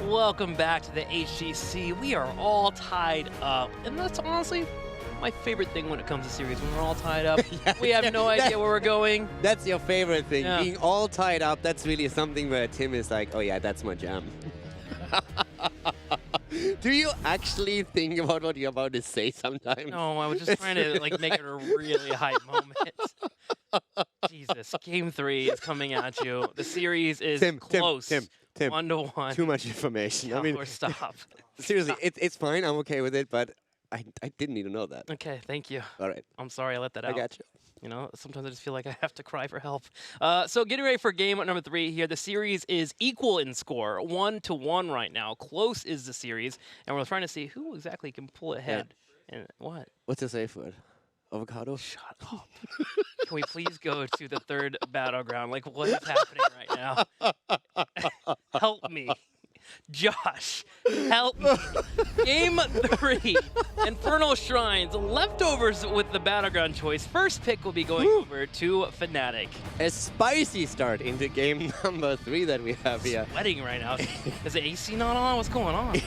Welcome back to the HGC. We are all tied up, and that's honestly my favorite thing when it comes to series. When we're all tied up, we have no idea where we're going. That's your favorite thing, Yeah. being all tied up. That's really something where Tim is like, oh yeah, that's my jam. Do you actually think about what you're about to say sometimes? No, I was just trying to like make it a really high moment. Jesus, Game 3 is coming at you. The series is close. Tim. 1-1. Too much information. No, I mean, or stop. seriously, Stop. it's fine. I'm okay with it, but I didn't need to know that. Okay, thank you. All right, I'm sorry I let that I out. got you. You know, sometimes I just feel like I have to cry for help. So getting ready for game number 3 here. The series is equal in score, 1-1 right now. Close is the series, and we're trying to see who exactly can pull ahead. And what? What's your safe word? Avocado? Shut up. Can we please go to the third battleground? Like, what is happening right now? Help me. Josh, help me. Game 3, Infernal Shrines, leftovers with the battleground choice. First pick will be going over to Fnatic. A spicy start into game number 3 that we have here. Sweating right now. Is the AC not on? What's going on?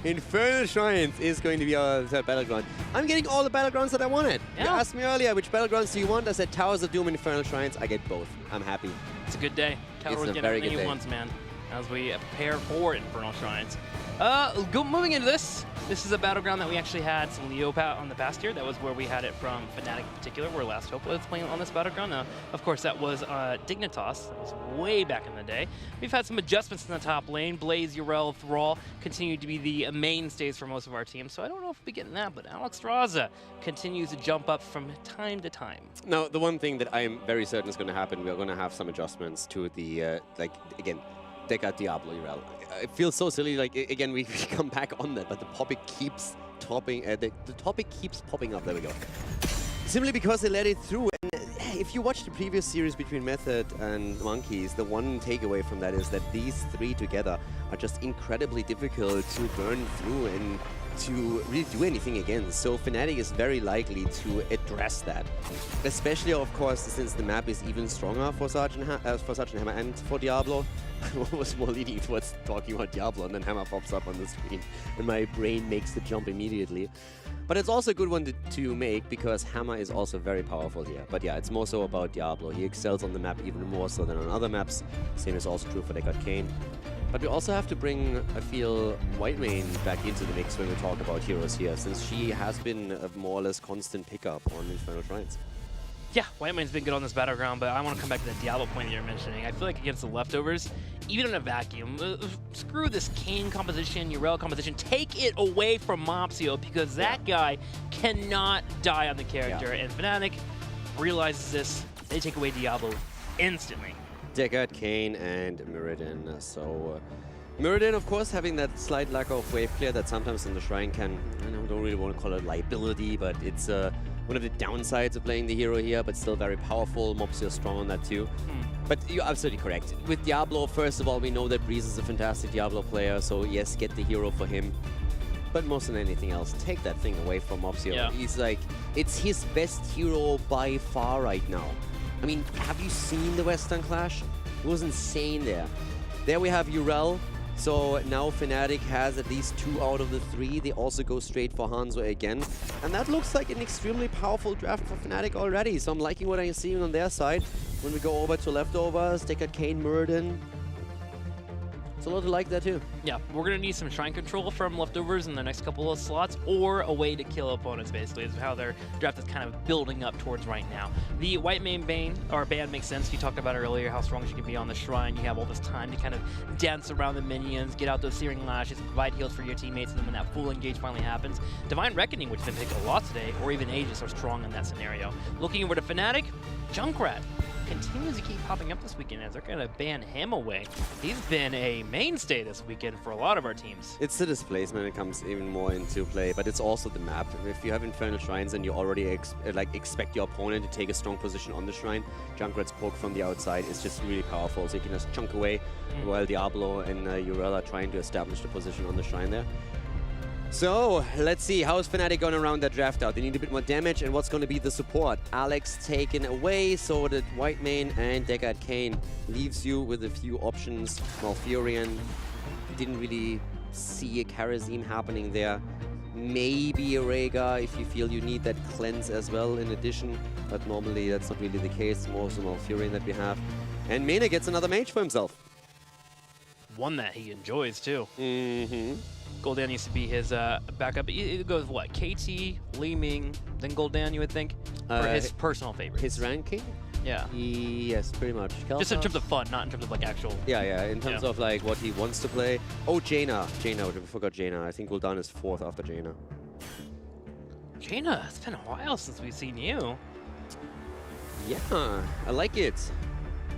Infernal Shrines is going to be our third battleground. I'm getting all the battlegrounds that I wanted. You Yeah. asked me earlier, which battlegrounds do you want? I said Towers of Doom and Infernal Shrines. I get both. I'm happy. It's a good day. It's Tower's a getting very everything good he day. wants, man, as we prepare for Infernal Shrines. Moving into this is a battleground that we actually had some Leo on the past year. That was where we had it from Fnatic in particular, where Last Hope was playing on this battleground. Now, of course, that was Dignitas. That was way back in the day. We've had some adjustments in the top lane. Blaze, Urel, Thrall continue to be the mainstays for most of our teams, so I don't know if we'll be getting that, but Alex Raza continues to jump up from time to time. Now, the one thing that I am very certain is going to happen, we are going to have some adjustments to the, again, Deca Diablo URL. It feels so silly, like, again, we come back on that, but the topic keeps topping, the topic keeps popping up, there we go. Simply because they let it through, and if you watch the previous series between Method and Monkeys, the one takeaway from that is that these three together are just incredibly difficult to burn through and to really do anything against. So Fnatic is very likely to address that, especially, of course, since the map is even stronger for Sergeant Hammer and for Diablo. I was more leading towards talking about Diablo, and then Hammer pops up on the screen, and my brain makes the jump immediately. But it's also a good one to make, because Hammer is also very powerful here. But yeah, it's more so about Diablo. He excels on the map even more so than on other maps. Same is also true for Deckard Cain. But we also have to bring, I feel, Whitemane back into the mix when we talk about heroes here, since she has been a more or less constant pickup on Infernal Shrines. Yeah, Whitemane's been good on this battleground, but I want to come back to the Diablo point that you're mentioning. I feel like against the leftovers, even in a vacuum, screw this Kayn composition, Urel composition, take it away from Mopsio, because that guy cannot die on the character. And Fnatic realizes this, they take away Diablo instantly. Deckard, Cain, and Mirrodin. So Mirrodin, of course, having that slight lack of wave clear that sometimes in the Shrine can, I don't really want to call it liability, but it's one of the downsides of playing the hero here, but still very powerful. Mopsio strong on that too. But you're absolutely correct. With Diablo, first of all, we know that Breeze is a fantastic Diablo player, so yes, get the hero for him. But more than anything else, take that thing away from Mopsio. Yeah. He's like, it's his best hero by far right now. I mean, have you seen the Western Clash? It was insane there. There we have Urel. So now Fnatic has at least 2 out of the 3. They also go straight for Hanzo again. And that looks like an extremely powerful draft for Fnatic already. So I'm liking what I'm seeing on their side. When we go over to leftovers, Deckard Cain, Mirrodin. It's a lot to like that too. Yeah, we're going to need some Shrine control from leftovers in the next couple of slots, or a way to kill opponents, basically, is how their draft is kind of building up towards right now. The Whitemane ban makes sense. You talked about earlier how strong she can be on the Shrine. You have all this time to kind of dance around the minions, get out those Searing Lashes, provide heals for your teammates, and then when that full engage finally happens, Divine Reckoning, which has been picked a lot today, or even Aegis are strong in that scenario. Looking over to Fnatic, Junkrat continues to keep popping up this weekend as they're going to ban him away. He's been a mainstay this weekend for a lot of our teams. It's the displacement that comes even more into play, but it's also the map. If you have Infernal Shrines and you already expect your opponent to take a strong position on the Shrine, Junkrat's poke from the outside is just really powerful, so you can just chunk away while Diablo and Urel are trying to establish the position on the Shrine there. So, let's see, how's Fnatic going around that draft out? They need a bit more damage, and what's going to be the support? Alex taken away, so that White Mane and Deckard Cain leaves you with a few options. Malfurion, didn't really see a Karazim happening there. Maybe a Rhaegar if you feel you need that cleanse as well in addition, but normally that's not really the case. More so Malfurion that we have. And Mena gets another mage for himself. One that he enjoys too. Mm-hmm. Gul'dan used to be his backup. It goes what? KT, Li Ming, then Gul'dan, you would think? Or his personal favorite? His ranking? Yeah. Yes, pretty much. Just in terms of fun, not in terms of like actual. Yeah, in terms of like what he wants to play. Oh, Jaina, we forgot Jaina. I think Gul'dan is 4th after Jaina. Jaina, it's been a while since we've seen you. Yeah, I like it.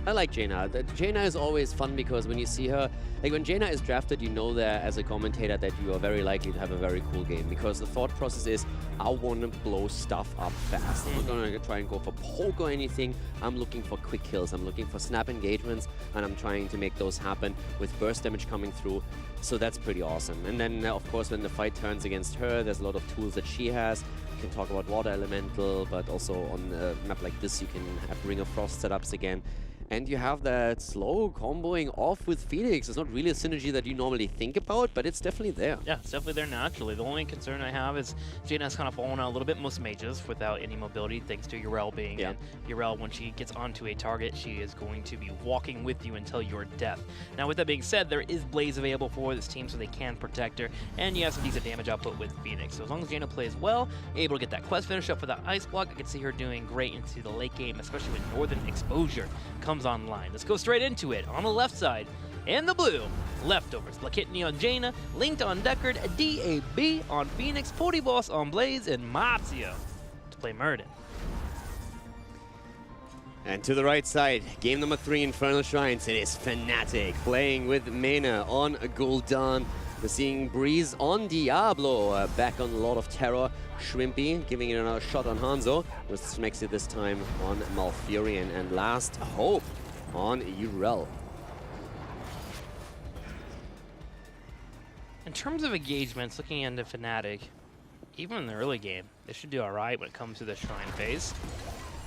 I like Jaina. Jaina is always fun because when you see her, like when Jaina is drafted, you know that as a commentator that you are very likely to have a very cool game because the thought process is, I want to blow stuff up fast. I'm not going to try and go for poke or anything. I'm looking for quick kills. I'm looking for snap engagements, and I'm trying to make those happen with burst damage coming through. So that's pretty awesome. And then, of course, when the fight turns against her, there's a lot of tools that she has. You can talk about Water Elemental, but also on a map like this, you can have Ring of Frost setups again. And you have that slow comboing off with Phoenix. It's not really a synergy that you normally think about, but it's definitely there. Yeah, it's definitely there naturally. The only concern I have is Jaina's kind of fallen out a little bit. Most mages without any mobility, thanks to Yrel being in. Yrel, when she gets onto a target, she is going to be walking with you until your death. Now, with that being said, there is Blaze available for this team, so they can protect her, and you have some decent damage output with Phoenix. So as long as Jaina plays well, able to get that quest finish up for that Ice Block, I can see her doing great into the late game, especially when Northern Exposure comes online. Let's go straight into it. On the left side, in the blue, leftovers. Lakitni on Jaina, Linked on Deckard, DAB on Phoenix, Boss on Blaze, and Mazio to play Murden. And to the right side, game number 3, Infernal Shrines. It is Fnatic playing with Mena on Gul'dan. We're seeing Breeze on Diablo, back on a lot of terror. Shrimpy giving it another shot on Hanzo, with Smexy this time on Malfurion, and last hope on Yrel. In terms of engagements, looking into Fnatic, even in the early game, they should do alright when it comes to the Shrine phase.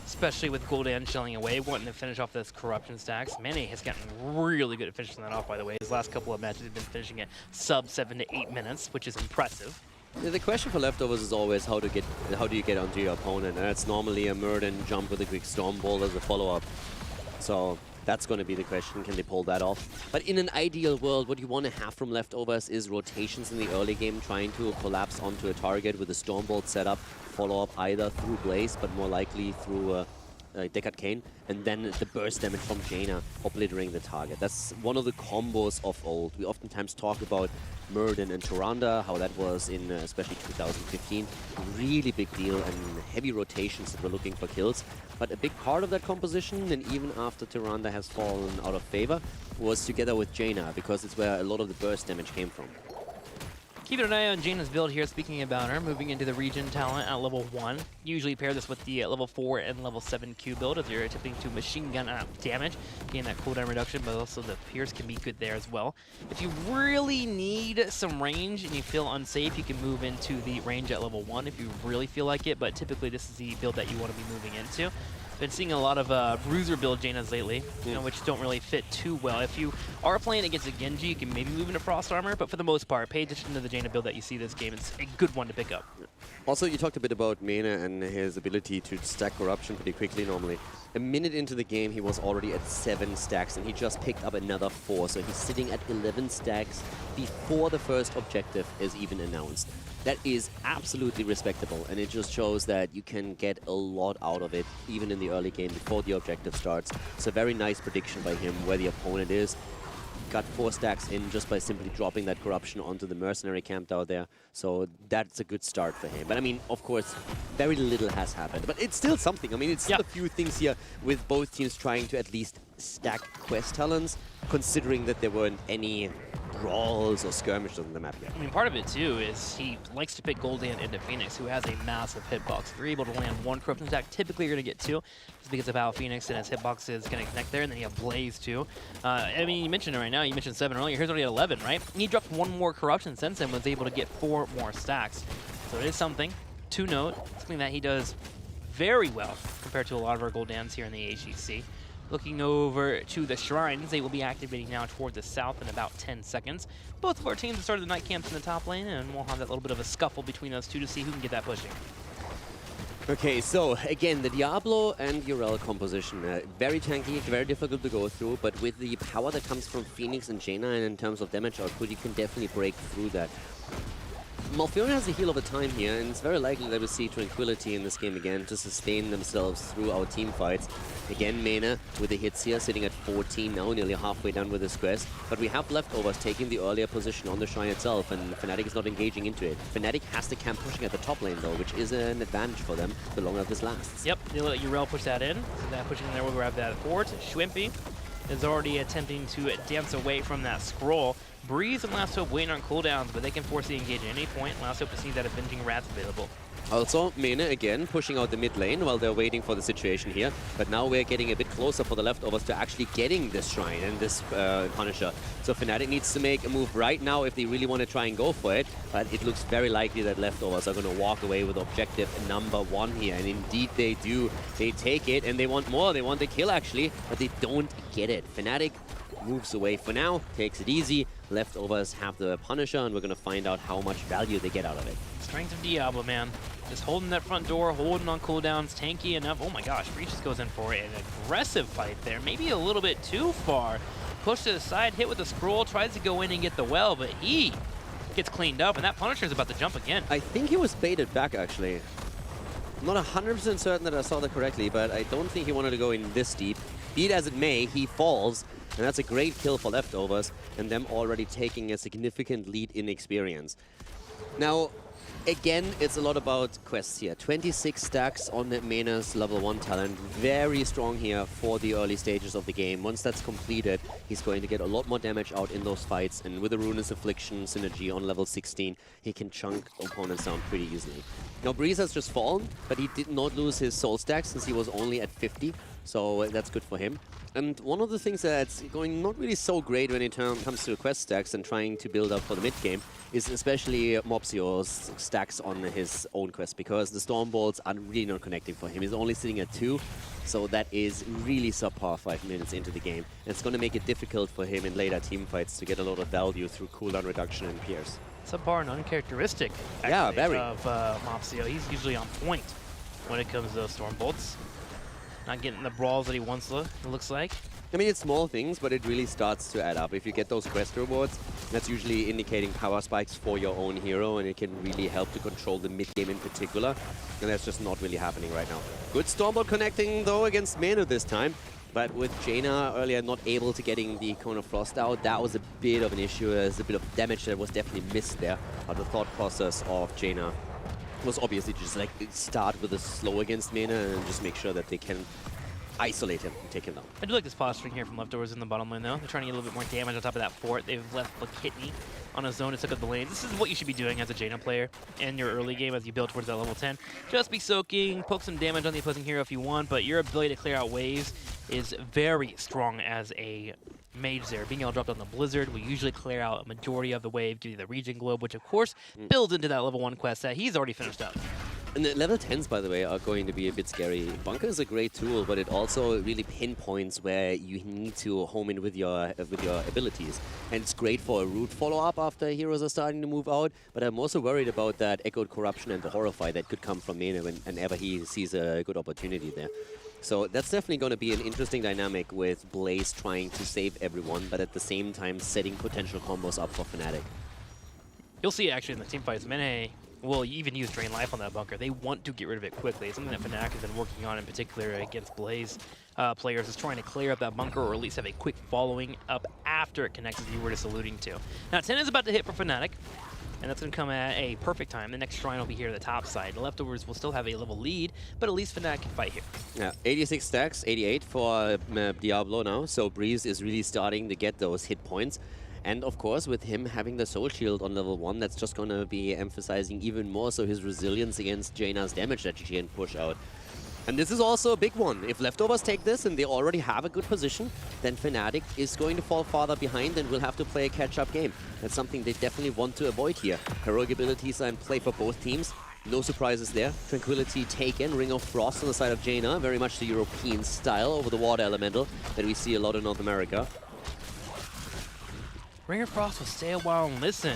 Especially with Gul'dan shelling away, wanting to finish off those corruption stacks. Mane has gotten really good at finishing that off, by the way. His last couple of matches have been finishing it sub 7 to 8 minutes, which is impressive. Yeah, the question for leftovers is always how do you get onto your opponent, and that's normally a Murden jump with a quick Storm Bolt as a follow-up. So that's going to be the question, can they pull that off? But in an ideal world, what you want to have from leftovers is rotations in the early game, trying to collapse onto a target with a Storm Bolt setup, follow up either through Blaze, but more likely through Deckard Cain, and then the burst damage from Jaina obliterating the target. That's one of the combos of old. We oftentimes talk about Murden and Tyrande, how that was in especially 2015. Really big deal and heavy rotations that were looking for kills. But a big part of that composition, and even after Tyrande has fallen out of favor, was together with Jaina, because it's where a lot of the burst damage came from. Keeping an eye on Jaina's build here, speaking about her, moving into the region talent at level 1. Usually pair this with the level 4 and level 7 Q build as you're attempting to machine gun out damage, getting that cooldown reduction, but also the Pierce can be good there as well. If you really need some range and you feel unsafe, you can move into the range at level 1 if you really feel like it, but typically this is the build that you want to be moving into. Been seeing a lot of bruiser build Jainas lately, you know, which don't really fit too well. If you are playing against a Genji, you can maybe move into Frost Armor, but for the most part, pay attention to the Jaina build that you see this game. It's a good one to pick up. Also, you talked a bit about Mena and his ability to stack corruption pretty quickly normally. A minute into the game, he was already at 7 stacks, and he just picked up another 4, so he's sitting at 11 stacks before the first objective is even announced. That is absolutely respectable, and it just shows that you can get a lot out of it, even in the early game before the objective starts. It's a very nice prediction by him where the opponent is. Got 4 stacks in just by simply dropping that corruption onto the mercenary camp out there. So that's a good start for him. But I mean, of course, very little has happened. But it's still something. I mean, it's still a few things here with both teams trying to at least stack quest talents, considering that there weren't any brawls or skirmishes on the map yet. I mean, part of it too is he likes to pick Gul'dan into Phoenix, who has a massive hitbox. If you're able to land one corruption attack, typically you're going to get two, just because of how Phoenix and his hitbox is going to connect there, and then you have Blaze too. I mean, you mentioned it right now, you mentioned 7 earlier, here's already at 11, right? He dropped one more corruption since then, was able to get 4 more stacks. So it is something to note, something that he does very well compared to a lot of our Gul'dans here in the HGC. Looking over to the shrines, they will be activating now towards the south in about 10 seconds. Both of our teams have started the night camps in the top lane, and we'll have that little bit of a scuffle between those two to see who can get that pushing. Okay, so again, the Diablo and Urel composition, very tanky, very difficult to go through, but with the power that comes from Phoenix and Jaina, and in terms of damage output, you can definitely break through that. Malfeon has a heal over time here, and it's very likely that we'll see Tranquility in this game again to sustain themselves through our team fights. Again, Mena with the hits here, sitting at 14 now, nearly halfway done with his quest. But we have leftovers taking the earlier position on the shrine itself, and Fnatic is not engaging into it. Fnatic has to camp pushing at the top lane though, which is an advantage for them the longer this lasts. Yep, they'll let Urel push that in. So that pushing in there will grab that fort. Schwimpy is already attempting to dance away from that scroll. Breeze and Last Hope waiting on cooldowns, but they can force the engage at any point. Last Hope just needs that Avenging Wrath available. Also, Mena again pushing out the mid lane while they're waiting for the situation here. But now we're getting a bit closer for the leftovers to actually getting this shrine and this Punisher. So Fnatic needs to make a move right now if they really want to try and go for it. But it looks very likely that leftovers are going to walk away with objective number 1 here. And indeed they do. They take it and they want more. They want the kill actually, but they don't get it. Fnatic moves away for now, takes it easy. Leftovers have the Punisher, and we're going to find out how much value they get out of it. Strength of Diablo, man. Just holding that front door, holding on cooldowns, tanky enough. Oh my gosh, Breach just goes in for an aggressive fight there. Maybe a little bit too far. Pushed to the side, hit with the scroll, tries to go in and get the well, but he gets cleaned up, and that Punisher's about to jump again. I think he was baited back, actually. I'm not 100% certain that I saw that correctly, but I don't think he wanted to go in this deep. Be it as it may, he falls, and that's a great kill for leftovers, and them already taking a significant lead in experience. Now, again, it's a lot about quests here. 26 stacks on Mena's level 1 talent. Very strong here for the early stages of the game. Once that's completed, he's going to get a lot more damage out in those fights. And with the Ruinous Affliction synergy on level 16, he can chunk opponents down pretty easily. Now, Breeze has just fallen, but he did not lose his soul stacks since he was only at 50. So that's good for him. And one of the things that's going not really so great when it comes to quest stacks and trying to build up for the mid game is especially Mopsio's stacks on his own quest, because the Storm Bolts are really not connecting for him. He's only sitting at 2, so that is really subpar 5 minutes into the game. And it's going to make it difficult for him in later team fights to get a lot of value through cooldown reduction and pierce. Subpar and uncharacteristic, actually, yeah, very. Of Mopsio. He's usually on point when it comes to those Storm Bolts. Not getting the brawls that he once looks like. I mean, it's small things, but it really starts to add up. If you get those quest rewards, that's usually indicating power spikes for your own hero, and it can really help to control the mid-game in particular. And that's just not really happening right now. Good Stormbolt connecting, though, against Mena this time. But with Jaina earlier not able to getting the Cone of Frost out, that was a bit of an issue. There's a bit of damage that was definitely missed there. But the thought process of Jaina was obviously just like start with a slow against Mena and just make sure that they can isolate him and take him down. I do like this posturing here from leftovers in the bottom lane, though. They're trying to get a little bit more damage on top of that fort. They've left Lakitni on his own to took up the lanes. This is what you should be doing as a Jaina player in your early game as you build towards that level 10. Just be soaking, poke some damage on the opposing hero if you want, but your ability to clear out waves is very strong as a mage there. Being able to drop down the Blizzard will usually clear out a majority of the wave due to the Regen Globe, which of course builds into that level 1 quest that he's already finished up. And the level 10s, by the way, are going to be a bit scary. Bunker is a great tool, but it also really pinpoints where you need to home in with your abilities. And it's great for a root follow-up after heroes are starting to move out, but I'm also worried about that Echoed Corruption and the Horrify that could come from Mena whenever he sees a good opportunity there. So that's definitely going to be an interesting dynamic with Blaze trying to save everyone, but at the same time setting potential combos up for Fnatic. You'll see actually in the team fights, Mena will even use Drain Life on that bunker. They want to get rid of it quickly. It's something that Fnatic has been working on in particular against Blaze players, is trying to clear up that bunker or at least have a quick following up after it connects, as you were just alluding to. Now 10 is about to hit for Fnatic, and that's going to come at a perfect time. The next shrine will be here at the top side. The leftovers will still have a level lead, but at least Fnatic can fight here. Yeah, 86 stacks, 88 for Diablo now, so Breeze is really starting to get those hit points. And of course, with him having the Soul Shield on level 1, that's just going to be emphasizing even more so his resilience against Jaina's damage that she can push out. And this is also a big one. If Leftovers take this and they already have a good position, then Fnatic is going to fall farther behind and will have to play a catch-up game. That's something they definitely want to avoid here. Heroic abilities are in play for both teams. No surprises there. Tranquility taken. Ring of Frost on the side of Jaina. Very much the European style over the Water Elemental that we see a lot in North America. Ring of Frost will stay a while and listen.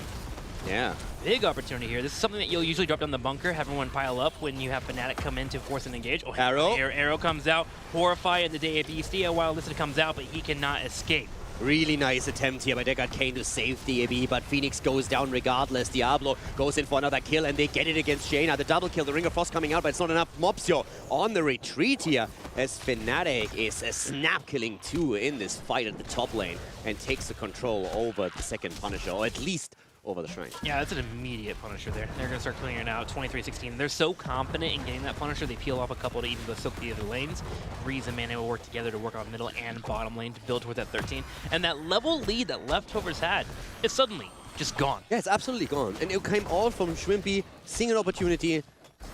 Yeah. Big opportunity here. This is something that you'll usually drop down the bunker, have everyone pile up when you have Fnatic come in to force an engage. Oh, Arrow. Arrow comes out. Horrify in the Day of Beast. A while Listen comes out, but he cannot escape. Really nice attempt here by Deckard Cain to save DAB, but Phoenix goes down regardless. Diablo goes in for another kill, and they get it against Jaina. The double kill, the Ring of Frost coming out, but it's not enough. Mopsio on the retreat here, as Fnatic is a snap killing 2 in this fight at the top lane, and takes the control over the second Punisher, or at least over the Shrine. Yeah, that's an immediate Punisher there. They're going to start clearing it out. 23-16. They're so confident in getting that Punisher, they peel off a couple to even go soak the other lanes. Breeze and Mana will work together to work on middle and bottom lane to build towards that 13. And that level lead that Leftovers had is suddenly just gone. Yeah, it's absolutely gone. And it came all from Shrimpy, seeing an opportunity.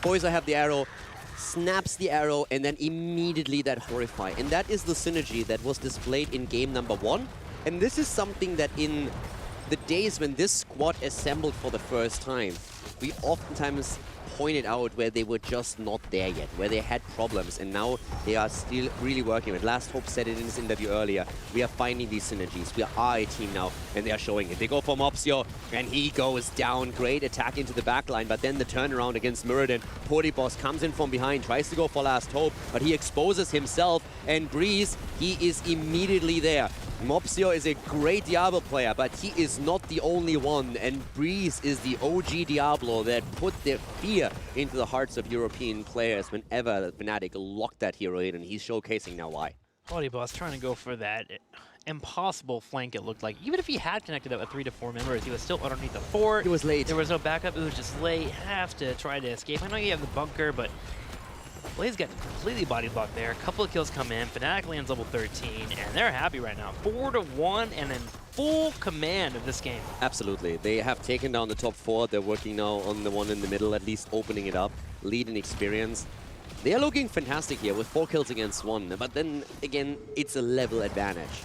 Boys, I have the arrow. Snaps the arrow, and then immediately that Horrify. And that is the synergy that was displayed in game number 1. And this is something that in the days when this squad assembled for the first time, we oftentimes pointed out where they were just not there yet, where they had problems, and now they are still really working with. Last Hope said it in his interview earlier, we are finding these synergies. We are a team now, and they are showing it. They go for Mopsio, and he goes down. Great attack into the backline, but then the turnaround against Muradin. Boss comes in from behind, tries to go for Last Hope, but he exposes himself, and Breeze, he is immediately there. Mopsio is a great Diablo player, but he is not the only one, and Breeze is the OG Diablo that put their fear into the hearts of European players whenever Fnatic locked that hero in, and he's showcasing now why. Boss trying to go for that impossible flank, it looked like. Even if he had connected up with 3 to 4 members, he was still underneath the fort. It was late. There was no backup, it was just late. Have to try to escape. I know you have the bunker, but Blaze got completely body blocked there. A couple of kills come in. Fnatic lands level 13, and they're happy right now. 4-1 and in full command of this game. Absolutely. They have taken down the top 4. They're working now on the one in the middle, at least opening it up. Lead in experience. They are looking fantastic here with 4 kills against 1. But then, again, it's a level advantage.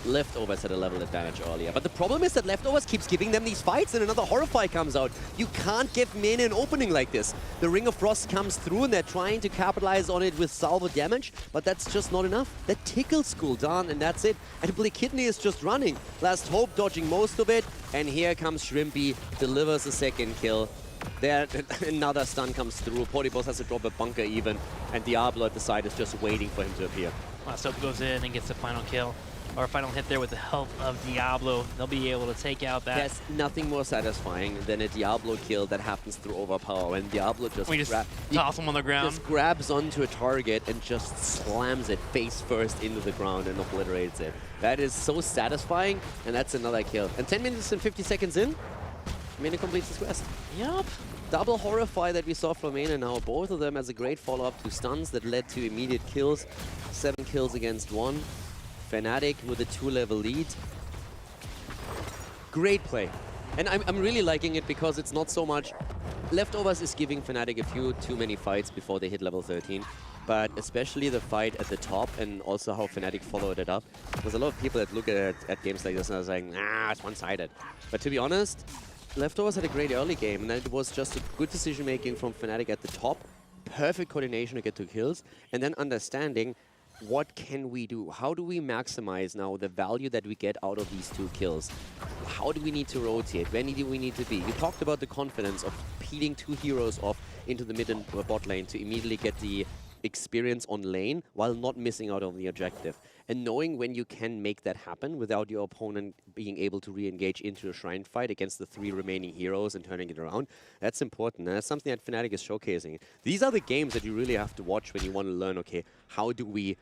Leftovers had a level advantage earlier. But the problem is that Leftovers keeps giving them these fights, and another Horrify comes out. You can't give Mana an opening like this. The Ring of Frost comes through, and they're trying to capitalize on it with salvo damage, but that's just not enough. That tickle school done, and that's it. And Kidney is just running. Last Hope dodging most of it, and here comes Shrimpy, delivers a second kill. There, another stun comes through. Boss has to drop a bunker even, and Diablo at the side is just waiting for him to appear. Last Hope goes in and gets the final kill. Or final hit there with the help of Diablo. They'll be able to take out that. There's nothing more satisfying than a Diablo kill that happens through overpower. And Diablo just toss him on the ground. Just grabs onto a target and just slams it face first into the ground and obliterates it. That is so satisfying, and that's another kill. And 10 minutes and 50 seconds in, Mana completes his quest. Yup. Double Horrify that we saw from Mana now. Both of them as a great follow-up to stuns that led to immediate kills. 7 kills against 1. Fnatic with a 2-level lead. Great play. And I'm really liking it because it's not so much... Leftovers is giving Fnatic a few too many fights before they hit level 13. But especially the fight at the top and also how Fnatic followed it up. There's a lot of people that look at games like this and are saying, nah, it's one-sided. But to be honest, Leftovers had a great early game, and it was just a good decision-making from Fnatic at the top. Perfect coordination to get 2 kills, and then understanding what can we do? How do we maximize now the value that we get out of these 2 kills? How do we need to rotate? Where do we need to be? You talked about the confidence of peeling 2 heroes off into the mid and bot lane to immediately get the experience on lane while not missing out on the objective. And knowing when you can make that happen without your opponent being able to re-engage into a Shrine fight against the 3 remaining heroes and turning it around, that's important. And that's something that Fnatic is showcasing. These are the games that you really have to watch when you want to learn, okay, how do we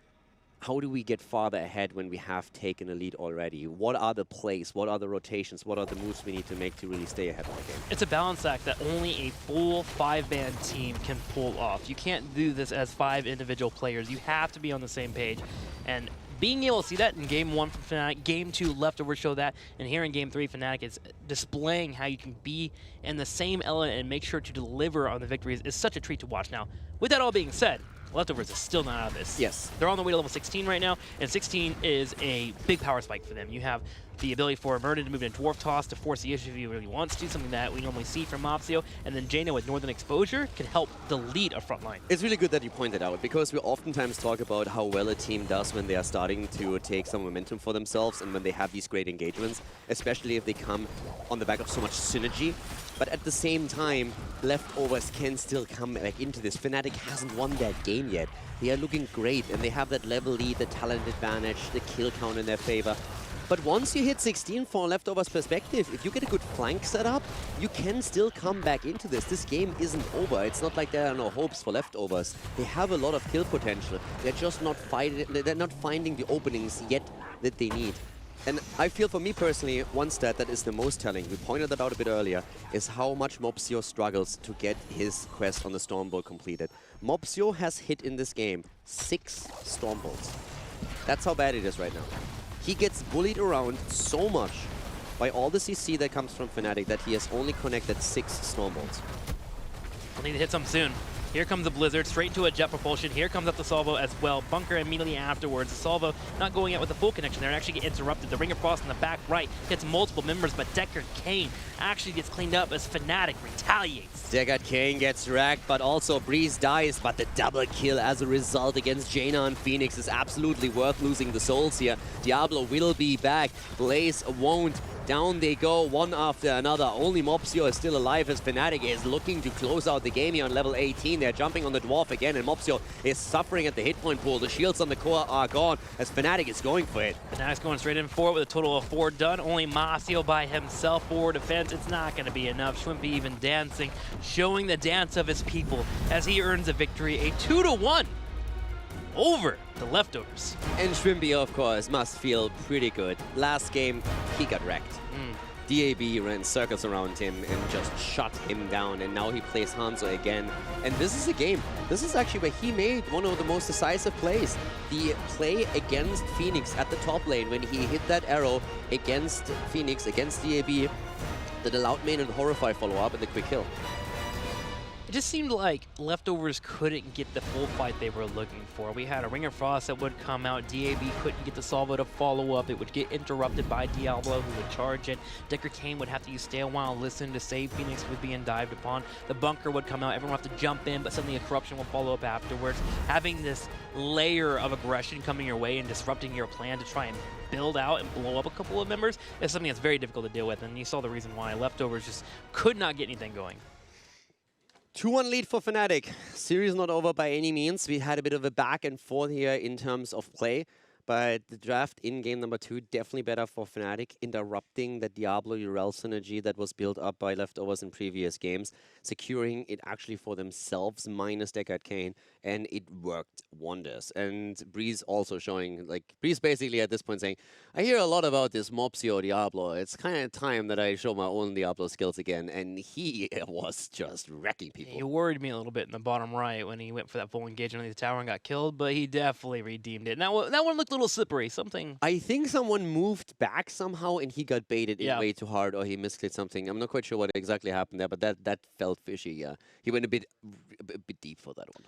get farther ahead when we have taken a lead already? What are the plays? What are the rotations? What are the moves we need to make to really stay ahead of the game? It's a balance act that only a full 5-man team can pull off. You can't do this as 5 individual players. You have to be on the same page. And being able to see that in Game 1 from Fnatic, Game 2 Leftovers show that, and here in Game 3 Fnatic is displaying how you can be in the same element and make sure to deliver on the victories is such a treat to watch. Now, with that all being said, Leftovers is still not out of this. Yes. They're on the way to level 16 right now, and 16 is a big power spike for them. You have the ability for Murden to move into Dwarf Toss to force the issue if he really wants to, something that we normally see from Mopsio, and then Jaina with Northern Exposure can help delete a front line. It's really good that you pointed out, because we oftentimes talk about how well a team does when they are starting to take some momentum for themselves and when they have these great engagements, especially if they come on the back of so much synergy. But at the same time, Leftovers can still come back into this. Fnatic hasn't won that game yet. They are looking great, and they have that level lead, the talent advantage, the kill count in their favor. But once you hit 16 from a Leftovers perspective, if you get a good flank setup, you can still come back into this. This game isn't over. It's not like there are no hopes for Leftovers. They have a lot of kill potential. They're just not they're not finding the openings yet that they need. And I feel, for me personally, one stat that is the most telling, we pointed that out a bit earlier, is how much Mopsio struggles to get his quest on the Stormbolt completed. Mopsio has hit in this game 6 Stormbolts. That's how bad it is right now. He gets bullied around so much by all the CC that comes from Fnatic that he has only connected 6 Stormbolts. I'll need to hit some soon. Here comes the Blizzard, straight into a jet propulsion. Here comes up the Salvo as well. Bunker immediately afterwards. The Salvo not going out with a full connection there, actually get interrupted. The Ring of Frost in the back right hits multiple members, but Deckard Cain actually gets cleaned up as Fnatic retaliates. Deckard Cain gets racked, but also Breeze dies, but the double kill as a result against Jaina and Phoenix is absolutely worth losing the souls here. Diablo will be back. Blaze won't. Down they go, one after another. Only Mopsio is still alive as Fnatic is looking to close out the game here on level 18. They're jumping on the Dwarf again, and Mopsio is suffering at the hit point pool. The shields on the core are gone as Fnatic is going for it. Fnatic's going straight in for it with a total of 4 done. Only Mopsio by himself for defense. It's not going to be enough. Schwimpy even dancing, showing the dance of his people as he earns a victory, a 2-1 over the Leftovers. And Schwimpy, of course, must feel pretty good. Last game, he got wrecked. DAB ran circles around him and just shut him down, and now he plays Hanzo again. And this is a game. This is actually where he made one of the most decisive plays. The play against Phoenix at the top lane when he hit that arrow against Phoenix, against DAB, that allowed Main and Horrify follow up and the quick kill. It just seemed like Leftovers couldn't get the full fight they were looking for. We had a Ring of Frost that would come out. DAB couldn't get the Salvo to follow up. It would get interrupted by Diablo, who would charge it. Deckard Cain would have to use Stay a While, listen to save Phoenix was being dived upon. The bunker would come out. Everyone would have to jump in, but suddenly a corruption will follow up afterwards. Having this layer of aggression coming your way and disrupting your plan to try and build out and blow up a couple of members is something that's very difficult to deal with. And you saw the reason why. Leftovers just could not get anything going. 2-1 lead for Fnatic. Series not over by any means. We had a bit of a back and forth here in terms of play, but the draft in game number 2 definitely better for Fnatic, interrupting the Diablo Urel synergy that was built up by Leftovers in previous games, securing it actually for themselves minus Deckard Cain, and it worked wonders. And Breeze also showing, like, Breeze basically at this point saying, I hear a lot about this Mopsio Diablo. It's kind of time that I show my own Diablo skills again. And he was just wrecking people. He worried me a little bit in the bottom right when he went for that full engagement on the tower and got killed, but he definitely redeemed it. That one looked a little slippery. I think someone moved back somehow and he got baited in way too hard, or he misclicked something. I'm not quite sure what exactly happened there, but that felt fishy, yeah. He went a bit deep for that one.